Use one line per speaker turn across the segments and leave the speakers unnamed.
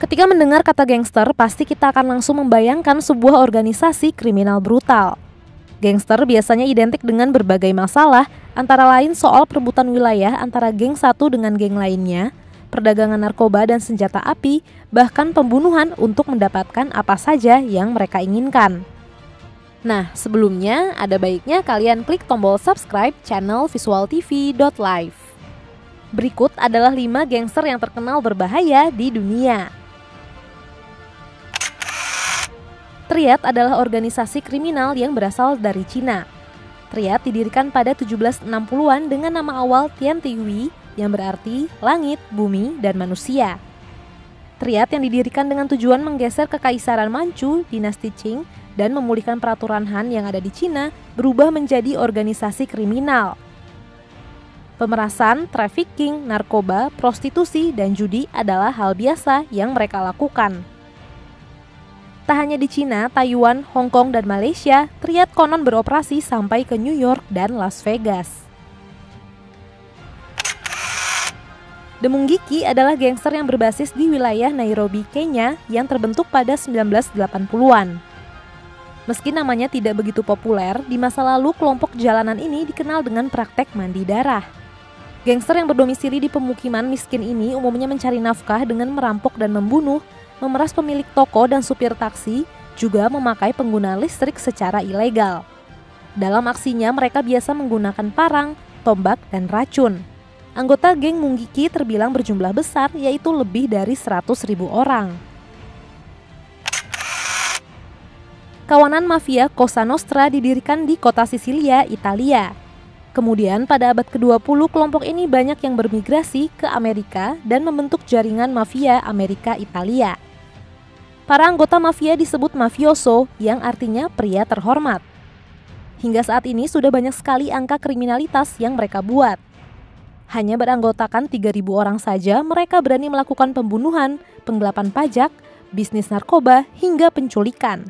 Ketika mendengar kata gangster, pasti kita akan langsung membayangkan sebuah organisasi kriminal brutal. Gangster biasanya identik dengan berbagai masalah, antara lain soal perebutan wilayah antara geng satu dengan geng lainnya, perdagangan narkoba dan senjata api, bahkan pembunuhan untuk mendapatkan apa saja yang mereka inginkan. Nah, sebelumnya ada baiknya kalian klik tombol subscribe channel visualtv.live. Berikut adalah 5 gangster yang terkenal berbahaya di dunia. Triad adalah organisasi kriminal yang berasal dari Cina. Triad didirikan pada 1760-an dengan nama awal Tian Tiwi yang berarti langit, bumi, dan manusia. Triad yang didirikan dengan tujuan menggeser kekaisaran Manchu, dinasti Qing, dan memulihkan peraturan Han yang ada di Cina berubah menjadi organisasi kriminal. Pemerasan, trafficking, narkoba, prostitusi, dan judi adalah hal biasa yang mereka lakukan. Tak hanya di Cina, Taiwan, Hong Kong, dan Malaysia, Triad konon beroperasi sampai ke New York dan Las Vegas. The Mungiki adalah gangster yang berbasis di wilayah Nairobi, Kenya yang terbentuk pada 1980-an. Meski namanya tidak begitu populer, di masa lalu kelompok jalanan ini dikenal dengan praktek mandi darah. Gangster yang berdomisili di pemukiman miskin ini umumnya mencari nafkah dengan merampok dan membunuh, memeras pemilik toko dan supir taksi, juga memakai pengguna listrik secara ilegal. Dalam aksinya mereka biasa menggunakan parang, tombak, dan racun. Anggota geng Mungiki terbilang berjumlah besar, yaitu lebih dari 100.000 orang. Kawanan mafia Cosa Nostra didirikan di kota Sisilia, Italia. Kemudian pada abad ke-20 kelompok ini banyak yang bermigrasi ke Amerika dan membentuk jaringan mafia Amerika-Italia. Para anggota mafia disebut mafioso yang artinya pria terhormat. Hingga saat ini sudah banyak sekali angka kriminalitas yang mereka buat. Hanya beranggotakan 3.000 orang saja mereka berani melakukan pembunuhan, penggelapan pajak, bisnis narkoba, hingga penculikan.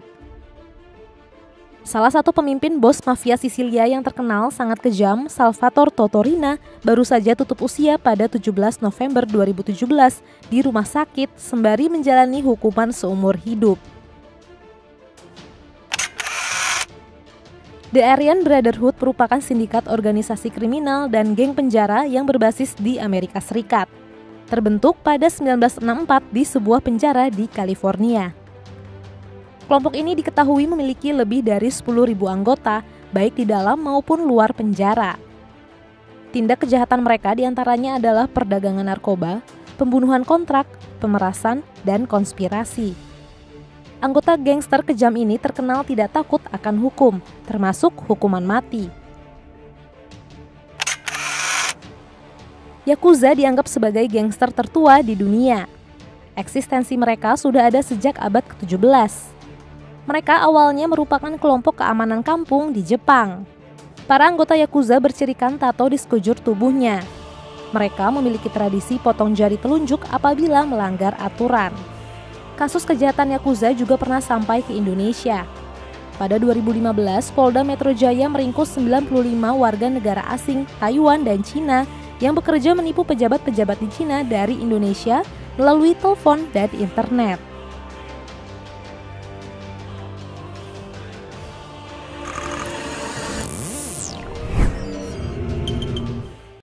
Salah satu pemimpin bos mafia Sisilia yang terkenal sangat kejam, Salvatore Totorina, baru saja tutup usia pada 17 November 2017 di rumah sakit sembari menjalani hukuman seumur hidup. The Aryan Brotherhood merupakan sindikat organisasi kriminal dan geng penjara yang berbasis di Amerika Serikat. Terbentuk pada 1964 di sebuah penjara di California. Kelompok ini diketahui memiliki lebih dari 10.000 anggota, baik di dalam maupun luar penjara. Tindak kejahatan mereka diantaranya adalah perdagangan narkoba, pembunuhan kontrak, pemerasan, dan konspirasi. Anggota gangster kejam ini terkenal tidak takut akan hukum, termasuk hukuman mati. Yakuza dianggap sebagai gangster tertua di dunia. Eksistensi mereka sudah ada sejak abad ke-17. Mereka awalnya merupakan kelompok keamanan kampung di Jepang. Para anggota Yakuza bercirikan tato di sekujur tubuhnya. Mereka memiliki tradisi potong jari telunjuk apabila melanggar aturan. Kasus kejahatan Yakuza juga pernah sampai ke Indonesia. Pada 2015, Polda Metro Jaya meringkus 95 warga negara asing, Taiwan dan Cina yang bekerja menipu pejabat-pejabat di Cina dari Indonesia melalui telepon dan internet.